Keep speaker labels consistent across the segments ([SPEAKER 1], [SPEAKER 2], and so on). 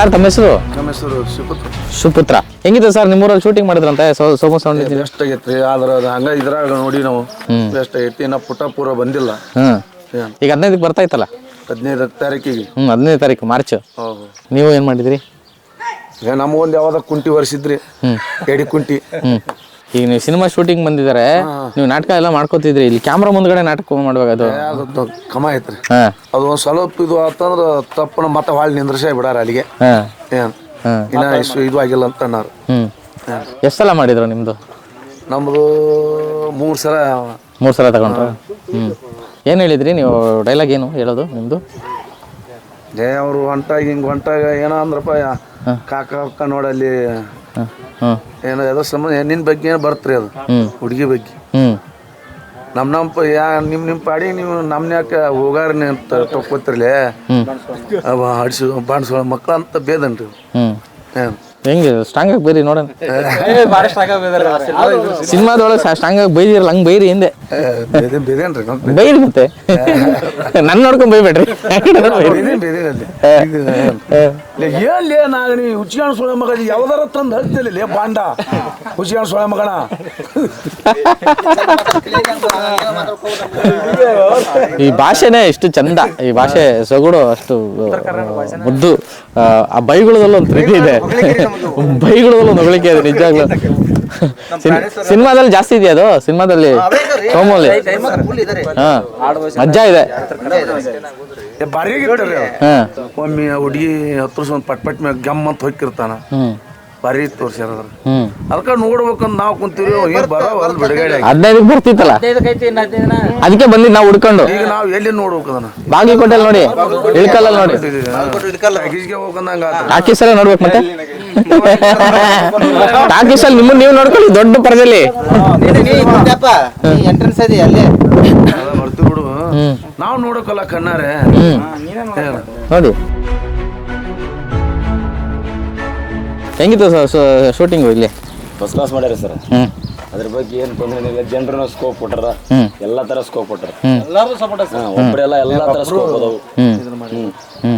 [SPEAKER 1] Sir ತಮ್ಮ ಹೆಸರು?
[SPEAKER 2] ನಮ್ಮ ಹೆಸರು
[SPEAKER 1] ಸುಪುತ್ರ. ಹೆಂಗಿದೆ ಸರ್ ನಿಮ್ಮೂರಲ್ಲಿ ಶೂಟಿಂಗ್ ಮಾಡಿದ್ರಂತೆ ಸೋಮು ಸೌಂಡ್?
[SPEAKER 2] ಬೆಸ್ಟ್ ಆಗೈತ್ರಿ. ಆದ್ರೆ ಹಂಗ ಇದ್ರಾಗ ನೋಡಿ ನಾವು ಬೆಸ್ಟ್ ಆಗೈತಿ. ಇನ್ನ ಪುಟ ಪೂರ ಬಂದಿಲ್ಲ.
[SPEAKER 1] ಈಗ 15ಕ್ಕೆ ಬರ್ತಾ ಇತ್ತಲ್ಲ,
[SPEAKER 2] 15 ತಾರೀಕಿಗೆ.
[SPEAKER 1] 15 ತಾರೀಕು ಮಾರ್ಚ್. ನೀವು ಏನ್ ಮಾಡಿದ್ರಿ?
[SPEAKER 2] ನಮಗೊಂದು ಯಾವ್ದ ಕುಂಟಿ ವರ್ಷಿದ್ರಿ, ಎಡಿ ಕುಂಟಿ.
[SPEAKER 1] ಈಗ ನೀವು ಸಿನಿಮಾ ಶೂಟಿಂಗ್ ಬಂದಿದ್ದಾರೆ, ನೀವು ನಾಟಕ ಎಲ್ಲ ಮಾಡ್ಕೋತಿದ್ರಿ, ಇಲ್ಲಿ ಕ್ಯಾಮ್ರಾ ಮುಂದ್ಗಡೆ ನಾಟಕ ಮಾಡುವಾಗ ಅದು
[SPEAKER 2] ಕಮ ಐತ್ರಿ. ಅದು ಒಂದ್ ಸ್ವಲ್ಪ ಇದು ಆತಂದ್ರ ತಪ್ಪನ ಮತ್ತೆ ಹಾಳು ನಿಂದ್ರಸೇ ಬಿಡಾರ ಅಲ್ಲಿಗೆ. ಇನ್ನ ಇದು ಆಗಿಲ್ಲ ಅಂತ ಅನ್ನಾರು.
[SPEAKER 1] ಎಷ್ಟು ಸಲ ಮಾಡಿದ್ರು ನಿಮ್ದು?
[SPEAKER 2] ನಮ್ದು 3 ಸಲ.
[SPEAKER 1] 3 ಸಲ ತಗೊಂಡ್ರ? ಏನ್ ಹೇಳಿದ್ರಿ ನೀವು? ಡೈಲಾಗ್ ಏನು ಹೇಳೋದು ನಿಮ್ದು?
[SPEAKER 2] ಅವ್ರು ಹೊಂಟಾಗ ಹಿಂಗ್ ಹೊಂಟಾಗ ಏನೋ ಅಂದ್ರಪ್ಪ, ಕಾಕ ನೋಡಲ್ಲಿ ಏನೋ ಯಾವುದೋ ಸಂಬಂಧ ಹೆಣ್ಣಿನ ಬಗ್ಗೆ ಏನೋ ಬರ್ತ್ರಿ. ಅದು ಹುಡುಗಿ ಬಗ್ಗೆ. ನಿಮ್ ಪಾಡಿ ನೀವು ನಮ್ನ ಯಾಕೆ ಹೋಗಾರ ತಕ್ಕೋತಿರ್ಲಿ ಅಡಿಸಿ ಬಾಣಿಸ್ಕೊಳ್ಳೋ ಮಕ್ಳು ಅಂತ ಬೇದನ್ರಿ.
[SPEAKER 1] ಹೆಂಗೆ ಸ್ಟ್ರಾಂಗ್ ಆಗಿ ಬೈರಿ ನೋಡೋಣ. ಸಿನಿಮಾದೊಳಗೆ ಸ್ಟ್ರಾಂಗ್ ಆಗಿ ಬೈದಿರಲ್ಲ, ಹಂಗೆ ಬೈರಿ ಹಿಂದೆ ಬೈರಿ. ಮತ್ತೆ ನನ್ನ ನೋಡ್ಕೊಂಡ್ ಬೈಬೇಡ್ರಿ.
[SPEAKER 2] ನಾನು ಹುಚ್ಚಿಗಾಣ ಸೊಳೆ ಮಗ ಯಾವ್ದಾರ ತಂದು ಹಚ್ತಿಲ್ಲ ಬಾಂಡ ಹುಚ್ಚಿಗಾಣ ಸೊಳೆ ಮಗಣ.
[SPEAKER 1] ಈ ಭಾಷೆನೇ ಎಷ್ಟು ಚಂದ, ಈ ಭಾಷೆ ಸೊಗಡು ಅಷ್ಟು ಮುದ್ದು. ಆ ಬೈಗುಳದಲ್ಲೂ ಒಂದು ಪ್ರೀತಿ ಇದೆ, ಬೈಗುಳದಲ್ಲೂ ಒಂದು ಹೊಗಳಿಕೆ ಇದೆ ನಿಜವಾಗ್ಲೂ. ಸಿನಿಮಾದಲ್ಲಿ ಜಾಸ್ತಿ ಇದೆಯಾ ಅದು? ಸಿನಿಮಾದಲ್ಲಿ ಸೋಮಲ್ಲಿ ಮಜ್ಜಾ ಇದೆ.
[SPEAKER 2] ಬಾರಿ ಒಮ್ಮೆ ಹುಡುಗಿ 10 ವರ್ಷ ಪಟ್ ಪಟ್ ಮ್ಯಾಗ ಗಮ್ ಅಂತ ಹೋಗಿರ್ತಾನ. ಬಾರಿ ತೋರ್ಸ್ಯಾರ. ಅದಕ್ಕ ನೋಡ್ಬೇಕಂತ ನಾವ್ ಕುಂತೀವಿ. ಬಿಡುಗಡೆ
[SPEAKER 1] 15 ಬರ್ತಿತ್ತಲ್ಲ, ಅದಕ್ಕೆ ಬಂದಿದ್ ನಾವು ಹುಡ್ಕೊಂಡು.
[SPEAKER 2] ಈಗ ನಾವ್ ಎಲ್ಲಿ ನೋಡ್ಬೇಕು ಅದನ್ನ?
[SPEAKER 1] ಬಾಗಲಕೋಟೆಲ್ ನೋಡಿ, ಇಳ್ಕಲ್ಲ ನೋಡಿ, ಟಾಕೀಸ್ ಎಲ್ಲ ನೋಡ್ಬೇಕು. ಮತ್ತೆ ಟಾಕೀಸ್ ಅಲ್ಲಿ ನಿಮ್ಮನ್ನ ನೀವು ನೋಡ್ಕೊಳ್ಳಿ ದೊಡ್ಡ ಪರದಲ್ಲಿ.
[SPEAKER 2] ಬರ್ತೀವಿ ಬಿಡು, ನಾವ್ ನೋಡಕಲ್ಲ ಕಣ್ಣಾರೆ
[SPEAKER 1] ನೋಡಿ. ಹೆಂಗಿತ್ತು ಶೂಟಿಂಗು ಇಲ್ಲಿ?
[SPEAKER 3] ಫಸ್ಟ್ ಕ್ಲಾಸ್ ಮಾಡ್ಯಾರ ಸರ್. ಅದ್ರ ಬಗ್ಗೆ ಏನ್ ತೊಂದ್ರೆ ಇಲ್ಲ. ಜನರನ್ನ ಸ್ಕೋಪ್ ಕೊಟ್ಟಾರ, ಎಲ್ಲಾ ತರ ಸ್ಕೋಪ್ ಕೊಟ್ಟಾರ. ಒಬ್ರೆಲ್ಲ ಎಲ್ಲಾ ತರ ಸ್ಕೋಪ್ ಅದಾವು.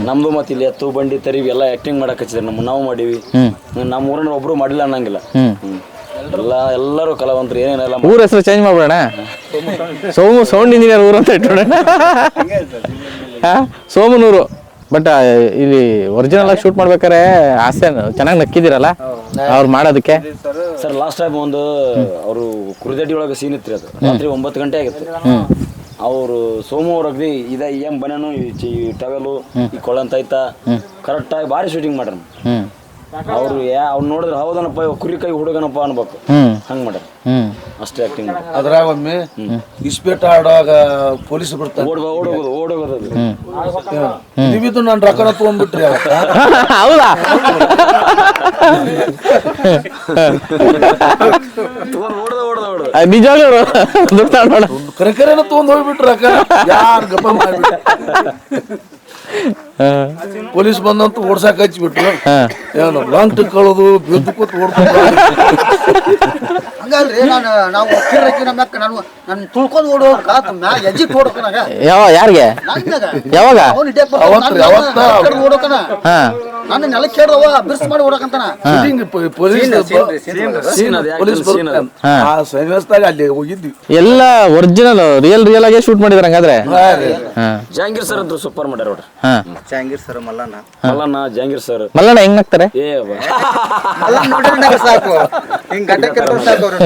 [SPEAKER 3] ನಮ್ದು ಮತ್ತೆ ಇಲ್ಲಿ ಎತ್ತು ಬಂಡಿ ತರಿವಿ ಎಲ್ಲ ಆಕ್ಟಿಂಗ್ ಮಾಡಕ್ ಹಚ್ಚಿದ್ರು. ನಾವು ಮಾಡೀವಿ. ನಮ್ಮ ಊರನ್ನ ಒಬ್ರು ಮಾಡಿಲ್ಲ ಅನ್ನಂಗಿಲ್ಲ. ಎಲ್ಲರೂ ಕಲಾವಂತರು. ಏನೇನೆಲ್ಲ
[SPEAKER 1] ಊರ ಹೆಸರು ಚೇಂಜ್ ಮಾಡ್ಬಿಡೋಣ, ಸೋಮು ಸೌಂಡ್ ಇಂಜಿನಿಯರ್ ಊರು ಅಂತ ಇಟ್ಬಿಡೋಣ. ಸೋಮನೂರು. ಬಟ್ ಇಲ್ಲಿ ಒರಿಜಿನಲ್ ಆಗಿ ಶೂಟ್ ಮಾಡ್ಬೇಕಾರೆ ಆಸೆ ಚೆನ್ನಾಗಿ ನಕ್ಕಿದಿರಲ್ಲ ಅವ್ರು ಮಾಡೋದಕ್ಕೆ.
[SPEAKER 3] ಸರ್ ಲಾಸ್ಟ್ ಟೈಮ್ ಒಂದು ಅವರು ಕುರಿದಡ್ಡಿ ಒಳಗೆ ಸೀನ್ ಇತ್ತು. ಅದು ರಾತ್ರಿ 9 ಗಂಟೆ ಆಗಿತ್ತು. ಅವರು ಸೋಮು ಅವ್ರ ಅಗ್ದಿ ಇದ ಏನ್ ಬನ್ಯಾನು ಈ ಟವೆಲು ಈ ಕೊಳಂತೈತ ಕರೆಕ್ಟಾಗಿ ಭಾರಿ ಶೂಟಿಂಗ್ ಮಾಡ್ರ. ಅವ್ರು ಅವ್ರು ನೋಡಿದ್ರೆ ಹೌದನಪ್ಪ ಕುರಿ ಕೈ ಹುಡುಗನಪ್ಪ ಅನ್ಬೇಕು, ಹಂಗ್ ಮಾಡ್ಯಾರ. ಅಷ್ಟೇ ಆಕ್ಟಿಂಗ್.
[SPEAKER 2] ಅದ್ರಾಗ ಒಮ್ಮೆ ಇಸ್ಪೇಟ ಆಡುವಾಗ ಪೊಲೀಸ್ ಬರ್ತಾರೆ,
[SPEAKER 3] ಓಡೋಗೋದು
[SPEAKER 2] ನೀವಿದ್ದು ನಾನು ರೊಕ್ಕನ ತಗೊಂಡ್ಬಿಟ್ರಿ.
[SPEAKER 1] ಹೌದಾ? ನಿಜವಾಗ್ಲೂ
[SPEAKER 2] ಕರೆಕರೆನ ತಗೊಂಡ್ ಹೋಗ್ಬಿಟ್ರಿ ರೊಕ್ಕ. ಯಾರು ಗಪ್ಪ ಮಾಡ್ಬಿಟ್ಟ. ಪೊಲೀಸ್ ಬಂದಂತ ಓಡ್ಸಾಕ ಹಚ್ಬಿಟ್ರು. ಏನು ಲಾಂಗ್ ಕಳೋದು ಬಿದ್ದು ಕೂತ್ ಓಡ್ಕೊಂಡು
[SPEAKER 4] ಹಂಗಲ್ರಿ. ನಾವು ನಾನು ತುಳ್ಕೊಂಡು
[SPEAKER 1] ಯಾರಿಗೆ ಯಾವಾಗ
[SPEAKER 4] ಓಡೋಕನ ನಾನು ನೆಲ ಕೇಳವ ಬಿರ್ಸ್ ಮಾಡಿ ಓಡಕಂತಾನ.
[SPEAKER 2] ಅಲ್ಲಿ ಹೋಗಿದ್ವಿ.
[SPEAKER 1] ಎಲ್ಲ ಒರಿಜಿನಲ್ ರಿಯಲ್ ಆಗೇ ಶೂಟ್ ಮಾಡಿದಾರೆ ಹಂಗಾದ್ರೆ.
[SPEAKER 3] ಜಹಾಂಗೀರ್ ಸರ್ ಅಂತೂ ಸೂಪರ್ ಮಾಡ್ಯಾರ.
[SPEAKER 4] Jahangir sir
[SPEAKER 3] Mallanna Jahangir sir.
[SPEAKER 1] ಮಲ್ಲಣ್ಣ ಹೆಂಗ್ ನಗ್ತಾರೆ?
[SPEAKER 4] ಸಾಕು ಹಿಂಗ್ ಗಡ್ಡೆ ಕಟ್ಟ ಸಾಕು.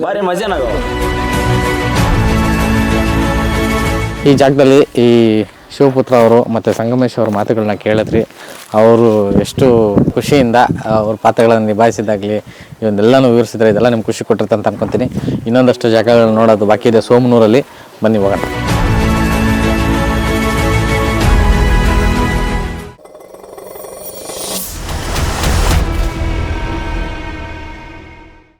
[SPEAKER 3] ಭಾರಿ ಮಜಾನಾಗ
[SPEAKER 1] ಈ ಜಾಗದಲ್ಲಿ ಈ ಶಿವಪುತ್ರ ಅವರು ಮತ್ತು ಸಂಗಮೇಶ್ ಅವ್ರ ಮಾತುಗಳನ್ನ ಕೇಳಿದ್ರಿ. ಅವರು ಎಷ್ಟು ಖುಷಿಯಿಂದ ಅವ್ರ ಪಾತ್ರಗಳನ್ನು ನಿಭಾಯಿಸಿದಾಗಲಿ ಇವನ್ನೆಲ್ಲನೂ ವಿವರಿಸಿದ್ರೆ ಇದೆಲ್ಲ ನಿಮ್ಗೆ ಖುಷಿ ಕೊಟ್ಟಿರುತ್ತೆ ಅಂತ ಅನ್ಕೊತೀನಿ. ಇನ್ನೊಂದಷ್ಟು ಜಾಗಗಳು ನೋಡೋದು ಬಾಕಿ ಇದೆ ಸೋಮನೂರಲ್ಲಿ. ಬನ್ನಿ ಹೋಗೋಣ.